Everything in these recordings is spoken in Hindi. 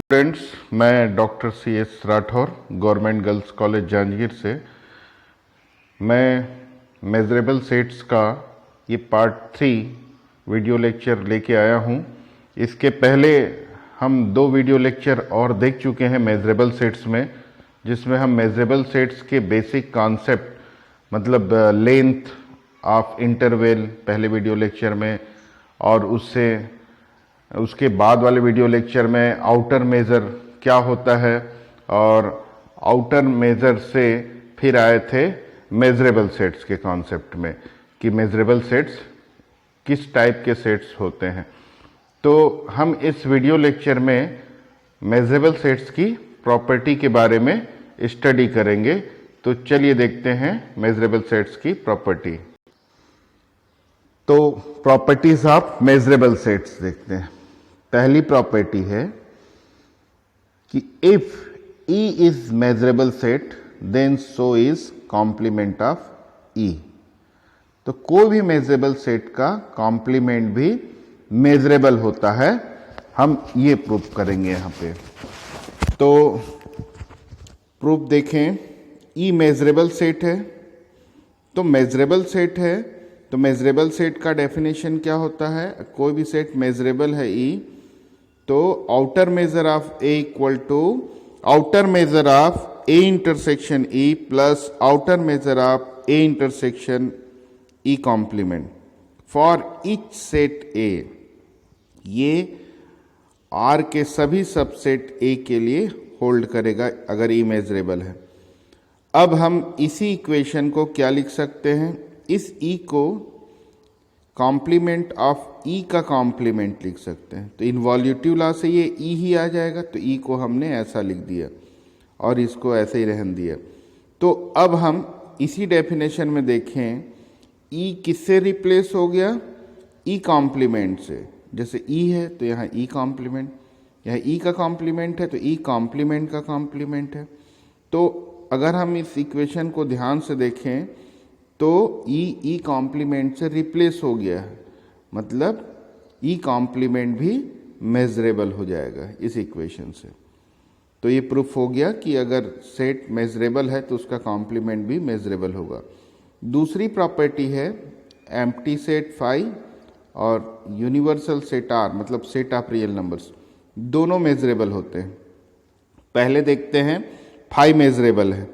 स्टूडेंट्स, मैं doctor C S Rathore, government girls college Janjgir से। मैं मेजरेबल सेट्स का ये पार्ट 3 वीडियो लेक्चर लेके आया हूँ। इसके पहले हम 2 वीडियो लेक्चर और देख चुके हैं मेजरेबल सेट्स में, जिसमें हम मेजरेबल सेट्स के बेसिक कॉन्सेप्ट मतलब लेंथ ऑफ इंटरवल पहले वीडियो लेक्चर में, और उसके बाद वाले वीडियो लेक्चर में आउटर मेज़र क्या होता है, और आउटर मेज़र से फिर आए थे मेजरेबल सेट्स के कॉन्सेप्ट में कि मेजरेबल सेट्स किस टाइप के सेट्स होते हैं। तो हम इस वीडियो लेक्चर में मेजरेबल सेट्स की प्रॉपर्टी के बारे में स्टडी करेंगे। तो चलिए देखते हैं मेजरेबल सेट्स की प्रॉपर्टी। तो प्रॉपर्टीज ऑफ मेजरेबल सेट्स देखते हैं। पहली प्रॉपर्टी है कि if E is measurable set then so is complement of E। तो कोई भी मेजरेबल सेट का कॉम्प्लीमेंट भी मेजरेबल होता है। हम ये प्रूफ करेंगे यहां पे। तो प्रूफ देखें, E मेजरेबल सेट है, तो मेजरेबल सेट है तो मेजरेबल सेट का डेफिनेशन क्या होता है? कोई भी सेट मेजरेबल है E, तो outer measure of A equal to outer measure of A intersection E plus outer measure of A intersection E complement for each set A। ये R के सभी सबसेट A के लिए होल्ड करेगा अगर E मेजरेबल है। अब हम इसी इक्वेशन को क्या लिख सकते हैं? इस E को कॉम्प्लीमेंट ऑफ E का कॉम्प्लीमेंट लिख सकते हैं। तो इनवॉल्यूटिव लॉ से ये E ही आ जाएगा, तो E को हमने ऐसा लिख दिया और इसको ऐसे ही रहने दिया। तो अब हम इसी डेफिनेशन में देखें, E किससे रिप्लेस हो गया? E कॉम्प्लीमेंट से। जैसे E है तो यहाँ E कॉम्प्लीमेंट, यहाँ E का कॉम्प्लीमेंट है तो E कॉम्प्लीमेंट का कॉम्प्लीमेंट है। तो अगर हम इस इक्वेशन को ध्यान से देखें तो E कॉम्प्लीमेंट से रिप्लेस हो गया है, मतलब E कॉम्प्लीमेंट भी मेजरेबल हो जाएगा इस इक्वेशन से। तो ये प्रूफ हो गया कि अगर सेट मेजरेबल है तो उसका कॉम्प्लीमेंट भी मेजरेबल होगा। दूसरी प्रॉपर्टी है एम्प्टी सेट फाई और यूनिवर्सल सेट R, मतलब सेट ऑफ रियल नंबर्स, दोनों मेजरेबल होते हैं। पहले देखते हैं फाई मेजरेबल है।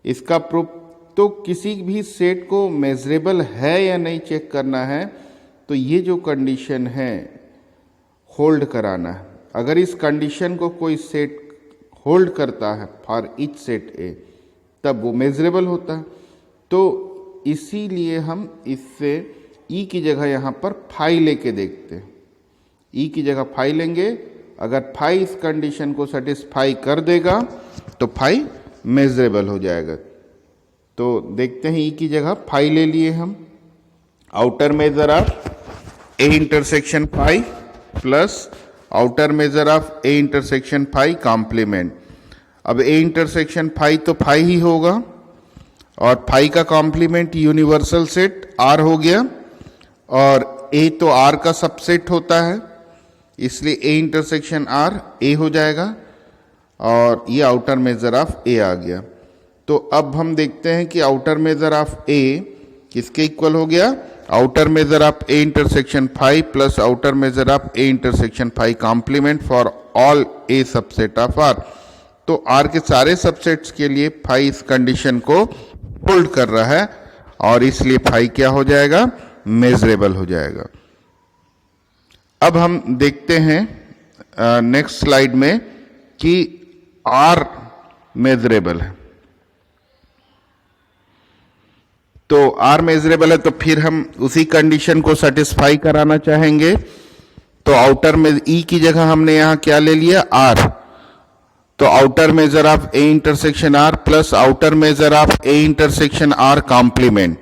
इसका प्रूफ, तो किसी भी सेट को मेजरेबल है या नहीं चेक करना है तो ये जो कंडीशन है होल्ड कराना है। अगर इस कंडीशन को कोई सेट होल्ड करता है फॉर ईच सेट A, तब वो मेजरेबल होता है। तो इसीलिए हम इससे E की जगह यहाँ पर फाई लेके देखते हैं। E की जगह फाई लेंगे, अगर फाई इस कंडीशन को सेटिस्फाई कर देगा तो फाई मेजरेबल हो जाएगा। तो देखते हैं E की जगह फाई ले लिए हम। Outer measure of A intersection phi plus outer measure of A intersection phi complement. अब ए इंटरसेक्शन फाई तो फाई ही होगा और फाई का कॉम्प्लीमेंट यूनिवर्सल सेट R हो गया, और A तो R का सबसेट होता है, इसलिए ए इंटरसेक्शन R A हो जाएगा, और ये आउटर मेजर ऑफ A आ गया। तो अब हम देखते हैं कि आउटर मेजर ऑफ A किसके इक्वल हो गया? Outer measure of A intersection phi plus outer measure of A intersection phi complement for all A subset of R। तो R के सारे सबसेट्स के लिए फाई इस कंडीशन को होल्ड कर रहा है, और इसलिए फाई क्या हो जाएगा? मेजरेबल हो जाएगा। अब हम देखते हैं नेक्स्ट स्लाइड में कि R मेजरेबल है। तो R मेजरेबल है तो फिर हम उसी कंडीशन को सेटिस्फाई कराना चाहेंगे। तो आउटर में E की जगह हमने यहां क्या ले लिया? R। तो outer measure of A intersection R plus outer measure of A intersection R complement,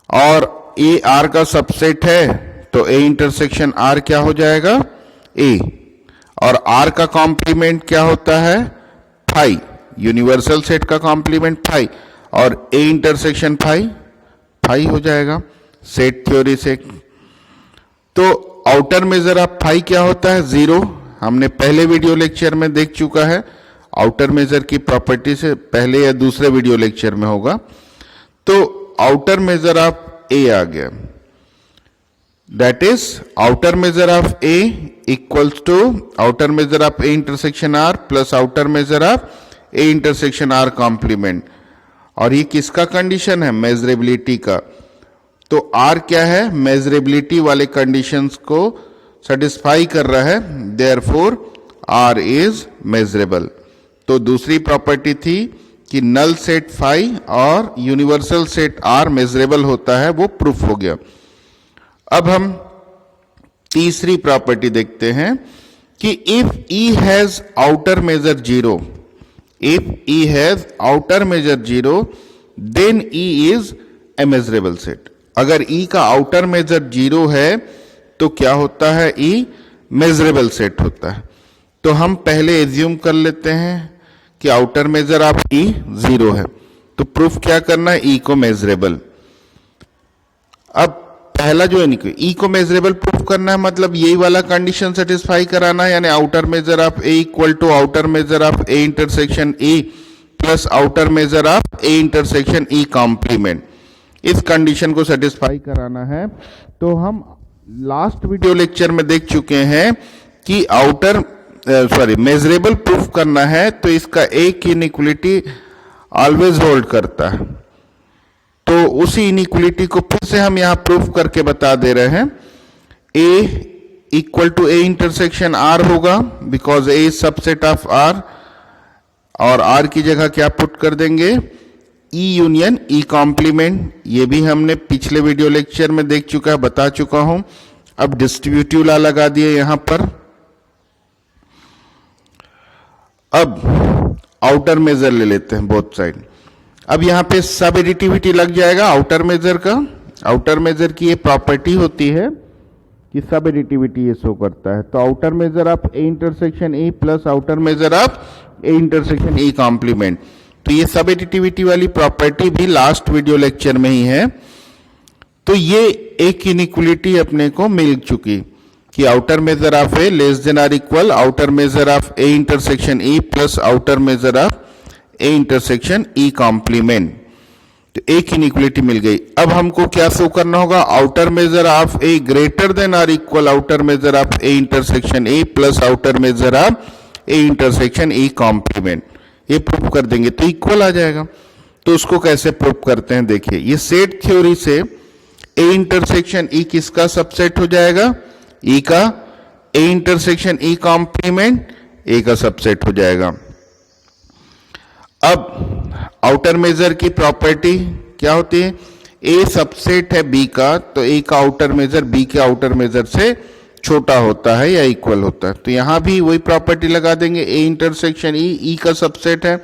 और A R का सबसेट है तो A इंटरसेक्शन R क्या हो जाएगा? A, और R का कॉम्प्लीमेंट क्या होता है? फाई, यूनिवर्सल सेट का कॉम्प्लीमेंट फाई, और A इंटरसेक्शन फाई हो जाएगा सेट थ्योरी से। तो आउटर मेजर ऑफ फाई क्या होता है? 0, हमने पहले वीडियो लेक्चर में देख चुका है, आउटर मेजर की प्रॉपर्टी से पहले या दूसरे वीडियो लेक्चर में होगा। तो आउटर मेजर ऑफ ए आ गया, that is outer measure of A equals to outer measure of A intersection R plus outer measure of A intersection R complement. और ये किसका कंडीशन है? मेजरेबिलिटी का। तो आर क्या है? मेजरेबिलिटी वाले कंडीशंस को सेटिस्फाई कर रहा है, देयरफॉर आर इज मेजरेबल। तो दूसरी प्रॉपर्टी थी कि नल सेट फाई और यूनिवर्सल सेट आर मेजरेबल होता है, वो प्रूफ हो गया। अब हम तीसरी प्रॉपर्टी देखते हैं कि if E has outer measure zero, if E has outer measure 0 then E is a measurable set। अगर E का आउटर मेजर 0 है तो क्या होता है? E मेजरेबल सेट होता है। तो हम पहले एज्यूम कर लेते हैं कि आउटर मेजर ऑफ E 0 है, तो प्रूफ क्या करना है? E को मेजरेबल। अब पहला जो है ई को मेजरेबल प्रूफ करना है, मतलब यही वाला कंडीशन सेटिस्फाई कराना है, यानी outer measure of A equal to outer measure of A intersection E plus outer measure of A intersection E complement. इस कंडीशन को सेटिस्फाई कराना है। तो हम लास्ट वीडियो लेक्चर में देख चुके हैं कि मेजरेबल प्रूफ करना है तो इसका एक इनइक्वलिटी ऑलवेज होल्ड करता है। तो उसी इनइक्वलिटी को फिर से हम यहां प्रूफ करके बता दे रहे हैं। A equal to A intersection R होगा, because A is subset of R, और आर की जगह क्या पुट कर देंगे? E union E complement. ये भी हमने पिछले वीडियो लेक्चर में देख चुका है, बता चुका हूं। अब डिस्ट्रीब्यूटिव लॉ लगा दिए यहां पर। अब आउटर मेजर ले लेते हैं बोथ साइड। अब यहां पे सब एडिटिविटी लग जाएगा आउटर मेजर का। आउटर मेजर की ये प्रॉपर्टी होती है कि सब एडिटिविटी ये शो करता है। तो outer measure of A intersection A plus outer measure of A intersection A complement. तो ये सब एडिटिविटी वाली प्रॉपर्टी भी लास्ट वीडियो लेक्चर में ही है। तो ये एक इनइक्वलिटी अपने को मिल चुकी कि outer measure of A less than or equal outer measure of A intersection A plus outer measure of A intersection E complement. तो एक इनइक्वलिटी मिल गई। अब हमको क्या शो करना होगा? Outer measure of A greater than or equal outer measure of A intersection A plus outer measure of A intersection E complement. ये प्रूव कर देंगे तो इक्वल आ जाएगा। तो उसको कैसे प्रूव करते हैं? देखिए, ये सेट थ्योरी से ए इंटरसेक्शन ई किसका सबसेट हो जाएगा? ई का। ए इंटरसेक्शन ई कॉम्प्लीमेंट ए का सबसेट हो जाएगा। अब आउटर मेजर की प्रॉपर्टी क्या होती है? ए सबसेट है बी का, तो ए का आउटर मेजर बी के आउटर मेजर से छोटा होता है या इक्वल होता है। तो यहां भी वही प्रॉपर्टी लगा देंगे। ए इंटरसेक्शन ई का सबसेट है,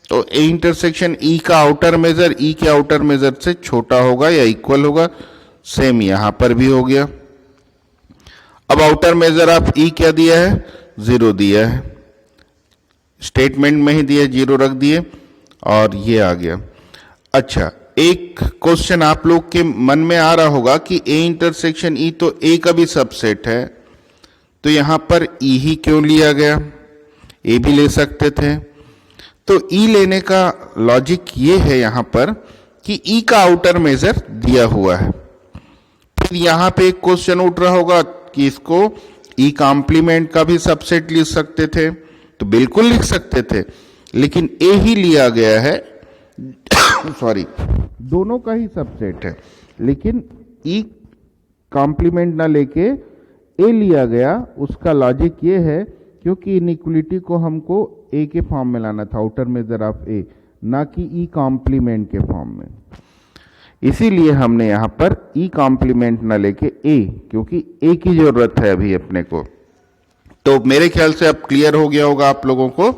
तो ए इंटरसेक्शन ई का आउटर मेजर ई के आउटर मेजर से छोटा होगा या इक्वल होगा। सेम यहां पर भी हो गया। अब आउटर मेजर ऑफ ई क्या दिया है? 0 दिया है, स्टेटमेंट में ही दिया, 0 रख दिए और ये आ गया। अच्छा, एक क्वेश्चन आप लोग के मन में आ रहा होगा कि ए इंटरसेक्शन ई तो ए का भी सबसेट है, तो यहां पर ई ही क्यों लिया गया? ए भी ले सकते थे। तो ई लेने का लॉजिक ये है यहां पर कि ई का आउटर मेजर दिया हुआ है। फिर यहां पे एक क्वेश्चन उठ रहा होगा कि इसको ई कॉम्प्लीमेंट का भी सबसेट लिख सकते थे, तो बिल्कुल लिख सकते थे, लेकिन ए ही लिया गया है सॉरी, दोनों का ही सबसेट है, लेकिन ई कॉम्प्लीमेंट ना लेके ए लिया गया। उसका लॉजिक ये है क्योंकि इनइक्वलिटी को हमको ए के फॉर्म में लाना था, आउटर मेजर ऑफ ए, ना कि ई कॉम्प्लीमेंट के फॉर्म में। इसीलिए हमने यहां पर ई कॉम्प्लीमेंट ना लेके ए, क्योंकि ए की जरूरत है अभी अपने को। तो मेरे ख्याल से अब क्लियर हो गया होगा आप लोगों को।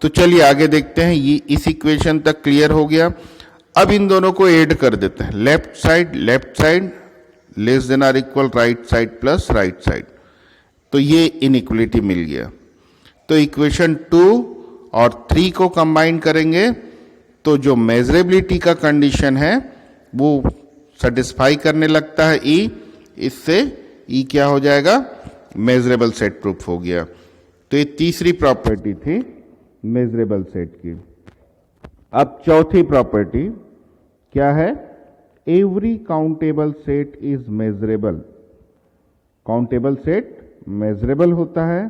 तो चलिए आगे देखते हैं। ये इस इक्वेशन तक क्लियर हो गया। अब इन दोनों को ऐड कर देते हैं। Left side less than or equal right side plus right side. तो ये इनइक्वलिटी मिल गया। तो इक्वेशन 2 और 3 को कंबाइन करेंगे तो जो मेजरेबिलिटी का कंडीशन है वो सेटिस्फाई करने लगता है ई। इससे ई क्या हो जाएगा? मेजरेबल सेट प्रूफ हो गया। तो ये तीसरी प्रॉपर्टी थी मेजरेबल सेट की। अब चौथी प्रॉपर्टी क्या है? Every countable set is measurable. Countable set measurable होता है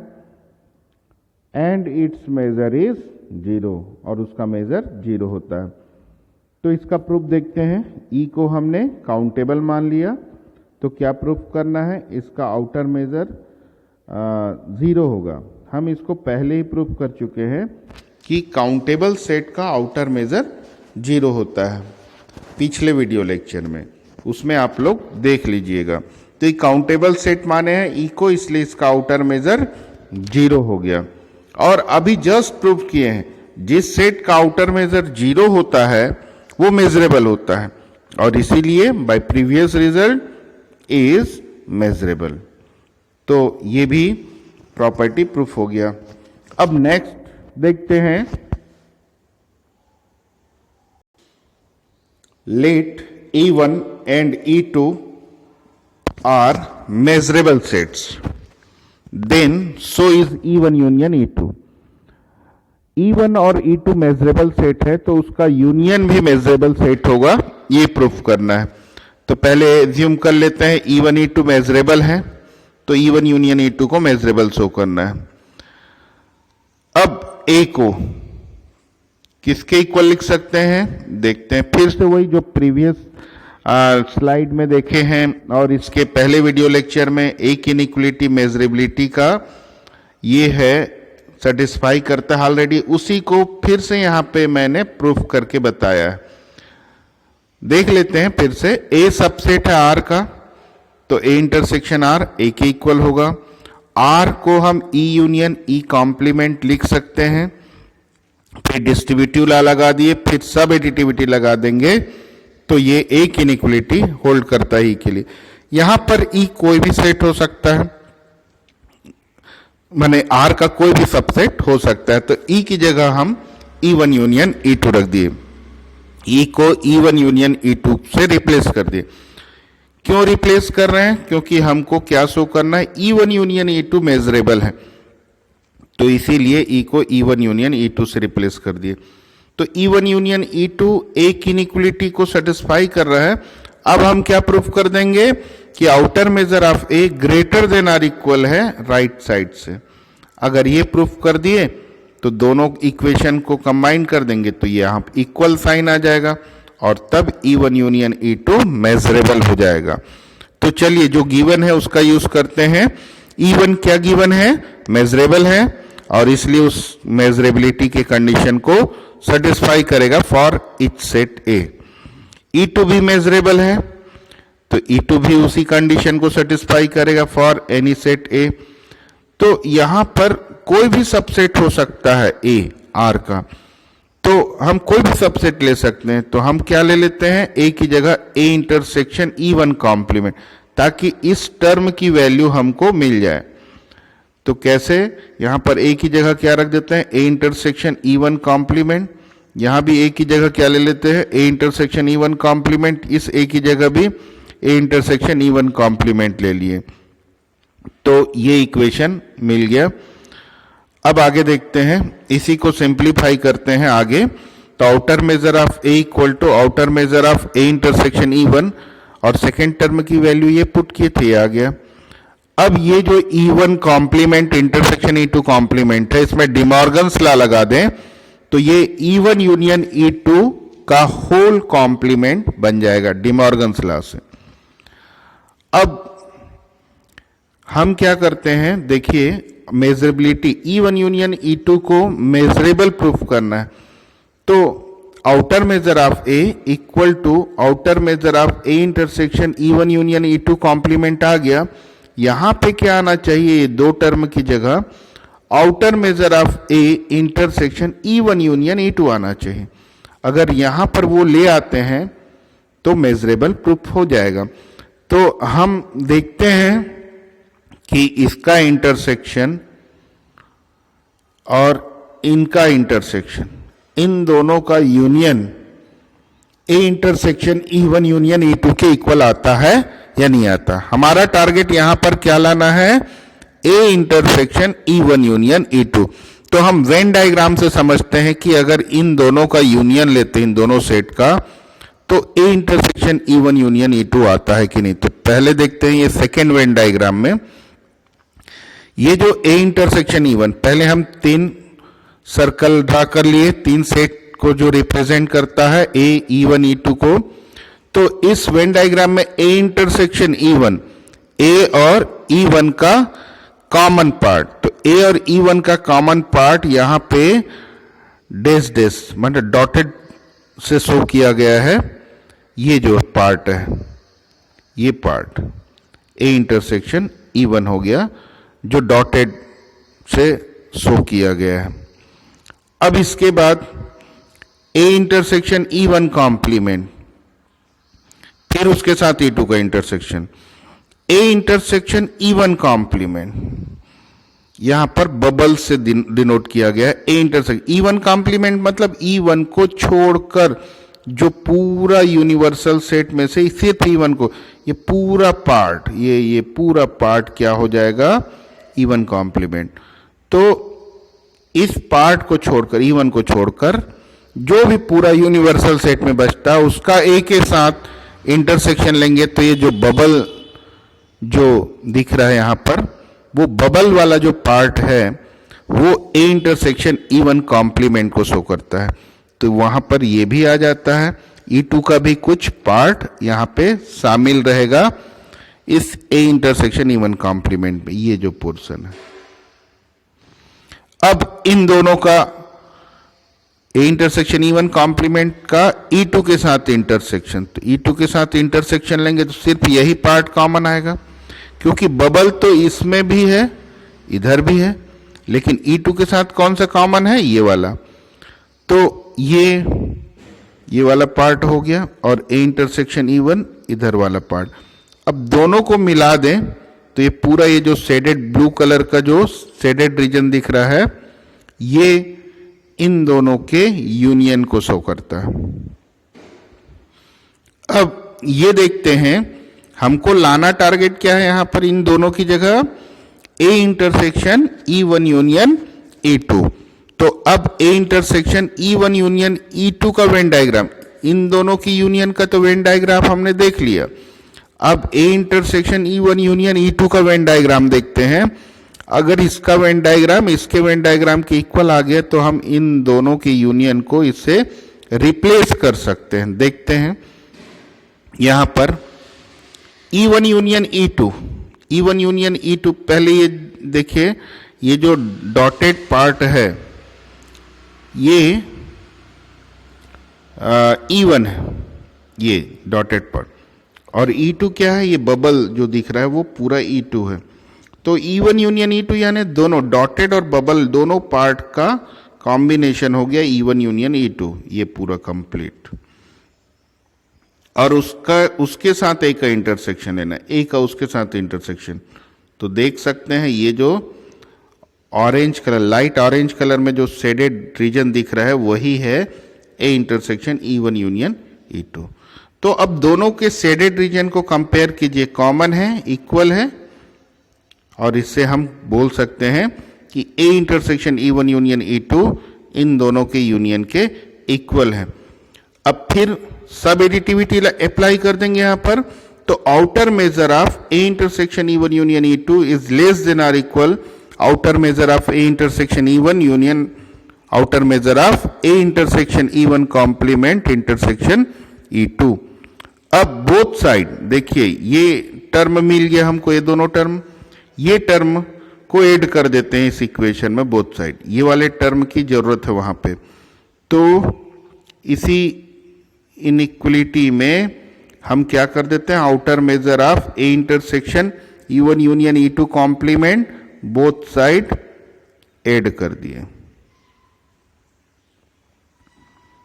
एंड इट्स मेजर इज 0, और उसका मेजर 0 होता है। तो इसका प्रूफ देखते हैं। ई को हमने काउंटेबल मान लिया, तो क्या प्रूफ करना है? इसका आउटर मेजर 0 होगा। हम इसको पहले ही प्रूफ कर चुके हैं कि काउंटेबल सेट का आउटर मेजर 0 होता है पिछले वीडियो लेक्चर में, उसमें आप लोग देख लीजिएगा। तो ये काउंटेबल सेट माने हैं ई को, इसलिए इसका आउटर मेजर 0 हो गया। और अभी जस्ट प्रूफ किए हैं जिस सेट का आउटर मेजर 0 होता है वो मेजरेबल होता है, और इसीलिए bye previous result is measurable. तो ये भी प्रॉपर्टी प्रूफ हो गया। अब नेक्स्ट देखते हैं, late E1 and E2 are measurable sets, then so is E1 union E2। E1 और E2 मेजरेबल सेट है तो उसका यूनियन भी मेजरेबल सेट होगा, ये प्रूफ करना है। तो पहले एज्यूम कर लेते हैं E1 E2 मेजरेबल है, तो E1 यूनियन E2 को मेजरेबल शो करना है। अब A को किसके इक्वल लिख सकते हैं देखते हैं। फिर से वही जो प्रीवियस स्लाइड में देखे हैं और इसके पहले वीडियो लेक्चर में एक इनइक्वलिटी मेजरेबिलिटी का ये है, सेटिस्फाई करता है ऑलरेडी, उसी को फिर से यहां पे मैंने प्रूफ करके बताया है। देख लेते हैं फिर से। ए सबसेट है आर का, तो ए इंटरसेक्शन आर ए के इक्वल होगा। आर को हम ई यूनियन ई कॉम्प्लीमेंट लिख सकते हैं, फिर डिस्ट्रीब्यूटिव लॉ लगा दिए, फिर सब एडिटिविटी लगा देंगे, तो ये एक इनइक्वलिटी होल्ड करता है ई के लिए। यहां पर ई कोई भी सेट हो सकता है, माने आर का कोई भी सबसेट हो सकता है, तो ई की जगह हम E1 यूनियन E2 रख दिए। ई को E1 यूनियन E2 से रिप्लेस कर दिए। क्यों रिप्लेस कर रहे हैं? क्योंकि हमको क्या शो करना है, E1 यूनियन E2 मेजरेबल है, तो इसीलिए ई को E1 यूनियन E2 से रिप्लेस कर दिए। तो E1 यूनियन E2 एक इनइक्वलिटी को सेटिस्फाई कर रहा है। अब हम क्या प्रूफ कर देंगे कि outer measure of A greater than or equal है राइट साइड से। अगर ये प्रूफ कर दिए तो दोनों इक्वेशन को कंबाइन कर देंगे, तो ये यहाँ इक्वल साइन आ जाएगा और तब E1 यूनियन E2 मेजरेबल हो जाएगा। तो चलिए जो गिवन है उसका यूज करते हैं। E1 क्या गिवन है? मेजरेबल है, और इसलिए उस मेजरेबिलिटी के कंडीशन को सेटिस्फाई करेगा for each set A. E2 भी मेजरेबल है, तो E2 भी उसी कंडीशन को सेटिस्फाई करेगा फॉर एनी सेट ए। तो यहां पर कोई भी सबसेट हो सकता है ए आर का, तो हम कोई भी सबसेट ले सकते हैं। तो हम क्या ले लेते हैं, ए की जगह ए इंटरसेक्शन E1 कॉम्प्लीमेंट, ताकि इस टर्म की वैल्यू हमको मिल जाए। तो कैसे? यहां पर ए की जगह क्या रख देते हैं, ए इंटरसेक्शन E1 कॉम्प्लीमेंट। यहां भी ए की जगह क्या ले लेते हैं, ए इंटरसेक्शन E1 कॉम्प्लीमेंट। इस ए की जगह भी ए इंटरसेक्शन E1 कॉम्प्लीमेंट ले लिए, तो ये इक्वेशन मिल गया। अब आगे देखते हैं, इसी को सिंप्लीफाई करते हैं आगे। तो outer measure of A equal to outer measure of A intersection E1, और सेकेंड टर्म की वैल्यू ये पुट किए थे, आ गया। अब ये जो E1 complement intersection E2 complement है, इसमें डिमॉर्गन्स लॉ लगा दें तो ये E1 यूनियन E2 का होल कॉम्प्लीमेंट बन जाएगा डिमॉर्गन्स लॉ से। अब हम क्या करते हैं, देखिए मेजरेबिलिटी E1 यूनियन E2 को मेजरेबल प्रूफ करना है, तो outer measure of A equal to outer measure of A intersection E1 union E2 complement आ गया। यहां पे क्या आना चाहिए, ये दो टर्म की जगह outer measure of A intersection E1 union E2 आना चाहिए। अगर यहां पर वो ले आते हैं तो मेजरेबल प्रूफ हो जाएगा। तो हम देखते हैं कि इसका इंटरसेक्शन और इनका इंटरसेक्शन, इन दोनों का union A intersection E1 union E2 के इक्वल आता है या नहीं आता। हमारा टारगेट यहां पर क्या लाना है, ए इंटरसेक्शन E1 यूनियन E2। तो हम वेन डायग्राम से समझते हैं कि अगर इन दोनों का यूनियन लेते हैं, इन दोनों सेट का, तो ए इंटरसेक्शन E1 यूनियन E2 आता है कि नहीं। तो पहले देखते हैं ये सेकेंड वेन डायग्राम में, ये जो ए इंटरसेक्शन E1, पहले हम 3 सर्कल ड्रा कर लिए, 3 सेट को जो रिप्रेजेंट करता है ए E1 E2 को। तो इस वेन डायग्राम में ए इंटरसेक्शन E1, ए और E1 का कॉमन पार्ट, तो ए और E1 का कॉमन पार्ट यहां पे डैश डैश मतलब डॉटेड से शो किया गया है। ये जो पार्ट है, ये पार्ट ए इंटरसेक्शन E1 हो गया, जो डॉटेड से शो किया गया है। अब इसके बाद ए इंटरसेक्शन E1 कॉम्प्लीमेंट, फिर उसके साथ E2 का इंटरसेक्शन, ए इंटरसेक्शन E1 कॉम्प्लीमेंट, यहां पर बबल से डिनोट किया गया है। ए इंटरसेक्शन E1 कॉम्प्लीमेंट मतलब E1 को छोड़कर जो पूरा यूनिवर्सल सेट में से सिर्फ E1 को, ये पूरा पार्ट, ये पूरा पार्ट क्या हो जाएगा, E1 कॉम्प्लीमेंट। तो इस पार्ट को छोड़कर, E1 को छोड़कर जो भी पूरा यूनिवर्सल सेट में बचता है उसका ए के साथ इंटरसेक्शन लेंगे। तो ये जो बबल जो दिख रहा है यहां पर, वो बबल वाला जो पार्ट है वो ए इंटरसेक्शन E1 कॉम्प्लीमेंट को शो करता है। तो वहां पर ये भी आ जाता है, E2 का भी कुछ पार्ट यहां पे शामिल रहेगा इस ए इंटरसेक्शन E1 कॉम्प्लीमेंट में, ये जो पोर्शन है। अब इन दोनों का ए इंटरसेक्शन E1 कॉम्प्लीमेंट का E2 के साथ इंटरसेक्शन, तो E2 के साथ इंटरसेक्शन लेंगे तो सिर्फ यही पार्ट कॉमन आएगा, क्योंकि बबल तो इसमें भी है, इधर भी है, लेकिन E2 के साथ कौन सा कॉमन है, ये वाला। तो ये वाला पार्ट हो गया, और ए इंटरसेक्शन E1 इधर वाला पार्ट। अब दोनों को मिला दें तो ये पूरा, ये जो शेडेड ब्लू कलर का जो शेडेड रीजन दिख रहा है, ये इन दोनों के यूनियन को शो करता है। अब ये देखते हैं, हमको लाना टारगेट क्या है यहां पर, इन दोनों की जगह ए इंटरसेक्शन E1 यूनियन E2। तो अब A intersection E1 union E2 का वेन डायग्राम, इन दोनों की यूनियन का तो वेन डायग्राम हमने देख लिया। अब A intersection E1 union E2 का वेन डायग्राम देखते हैं। अगर इसका वेन डायग्राम इसके वेन डायग्राम के इक्वल आ गया तो हम इन दोनों की यूनियन को इससे रिप्लेस कर सकते हैं। देखते हैं यहां पर E1 union E2, E1 union E2, पहले ये देखिए, ये जो डॉटेड पार्ट है ये E1 है, ये डॉटेड पार्ट, और E2 क्या है, ये बबल जो दिख रहा है वो पूरा E2 है। तो E1 यूनियन E2 यानी दोनों डॉटेड और बबल दोनों पार्ट का कॉम्बिनेशन हो गया E1 यूनियन E2, ये पूरा कंप्लीट। और उसके साथ ए का इंटरसेक्शन लेना, ए का उसके साथ इंटरसेक्शन। तो देख सकते हैं ये जो orange colour, light orange colour में जो शेडेड रीजन दिख रहा है वही है ए इंटरसेक्शन E1 यूनियन E2। तो अब दोनों के शेडेड रीजन को कंपेयर कीजिए, कॉमन है, इक्वल है, और इससे हम बोल सकते हैं कि ए इंटरसेक्शन E1 यूनियन E2 इन दोनों के यूनियन के इक्वल है। अब फिर सब एडिटिविटी अप्लाई कर देंगे यहां पर। तो outer measure of A intersection E1 union E2 is less than और equal outer measure of A intersection E1 union outer measure of A intersection E1 complement intersection E2। अब बोथ साइड देखिए, ये टर्म मिल गया हमको, ये दोनों टर्म, ये टर्म को ऐड कर देते हैं इस इक्वेशन में बोथ साइड, ये वाले टर्म की जरूरत है वहां पे। तो इसी इनइक्वलिटी में हम क्या कर देते हैं, outer measure of A intersection E1 union E2 complement both side add कर दिए,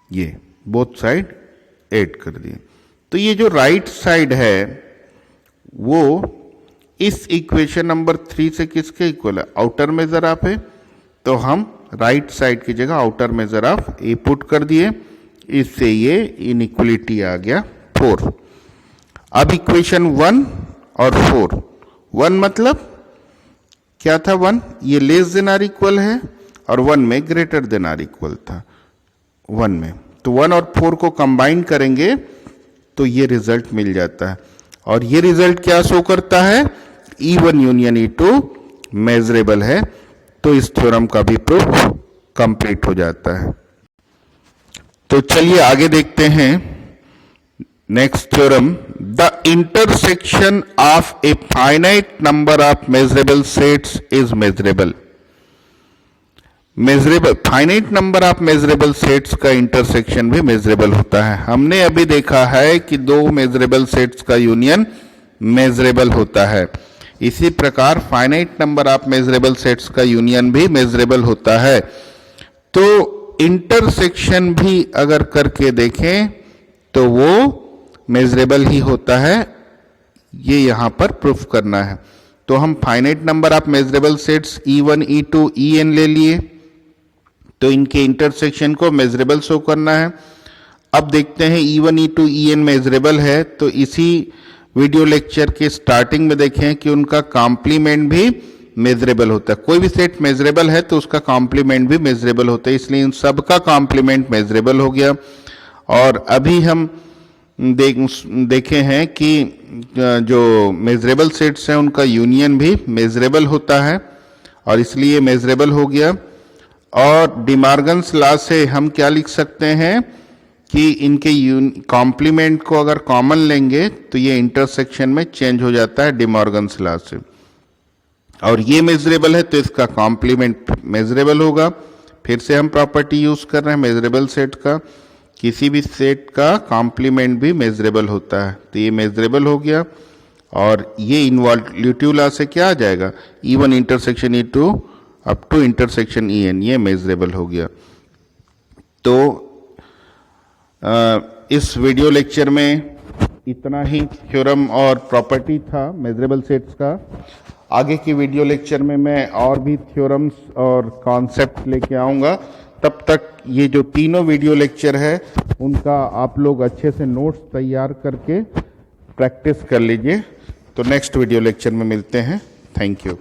ये बोथ साइड ऐड कर दिए। तो ये जो राइट साइड है वो इस इक्वेशन नंबर 3 से किसके इक्वल है, आउटर मेजर ऑफ है। तो हम राइट साइड की जगह outer measure of A put कर दिए, इससे ये इनइक्वलिटी आ गया 4। अब इक्वेशन 1 और 4, 1 मतलब क्या था 1, ये लेस देन आर इक्वल है और 1 में ग्रेटर देन आर इक्वल था 1 में। तो 1 और 4 को कंबाइन करेंगे तो ये रिजल्ट मिल जाता है। और ये रिजल्ट क्या शो करता है, E1 यूनियन E2 मेजरेबल है। तो इस थ्योरम का भी प्रूफ कंप्लीट हो जाता है। तो चलिए आगे देखते हैं next theorem. The intersection of a finite number of measurable sets is measurable. Measurable finite number of measurable sets का इंटरसेक्शन भी मेजरेबल होता है। हमने अभी देखा है कि दो मेजरेबल सेट्स का यूनियन मेजरेबल होता है। इसी प्रकार finite number of measurable sets का यूनियन भी मेजरेबल होता है। तो इंटरसेक्शन भी अगर करके देखें तो वो मेजरेबल ही होता है, ये यहां पर प्रूफ करना है। तो हम finite number of measurable sets E1 E2 En ले लिए, तो इनके इंटरसेक्शन को मेजरेबल शो करना है। अब देखते हैं E1 E2 En मेजरेबल है, तो इसी वीडियो लेक्चर के स्टार्टिंग में देखें कि उनका कॉम्प्लीमेंट भी मेजरेबल होता है। कोई भी सेट मेजरेबल है तो उसका कॉम्प्लीमेंट भी मेजरेबल होता है, इसलिए इन सब का कॉम्प्लीमेंट मेजरेबल हो गया। और अभी हम देखे हैं कि जो मेजरेबल सेट्स हैं उनका यूनियन भी मेजरेबल होता है और इसलिए मेजरेबल हो गया। और डिमॉर्गन्स लॉ से हम क्या लिख सकते हैं कि इनके कॉम्प्लीमेंट को अगर कॉमन लेंगे तो ये इंटरसेक्शन में चेंज हो जाता है डिमॉर्गन्स लॉ से। और ये मेजरेबल है तो इसका कॉम्प्लीमेंट मेजरेबल होगा। फिर से हम प्रॉपर्टी यूज कर रहे हैं मेजरेबल सेट का, किसी भी सेट का कॉम्प्लीमेंट भी मेजरेबल होता है। तो ये मेजरेबल हो गया और ये इनवॉल्यूटिव लॉ से क्या आ जाएगा, E1 intersection E2 up to intersection En, ये मेजरेबल हो गया। तो इस वीडियो लेक्चर में इतना ही थ्योरम और प्रॉपर्टी था मेजरेबल सेट्स का। आगे की वीडियो लेक्चर में मैं और भी थ्योरम्स और कॉन्सेप्ट लेके आऊँगा। तब तक ये जो तीनों वीडियो लेक्चर है उनका आप लोग अच्छे से नोट्स तैयार करके प्रैक्टिस कर लीजिए। तो नेक्स्ट वीडियो लेक्चर में मिलते हैं। Thank you.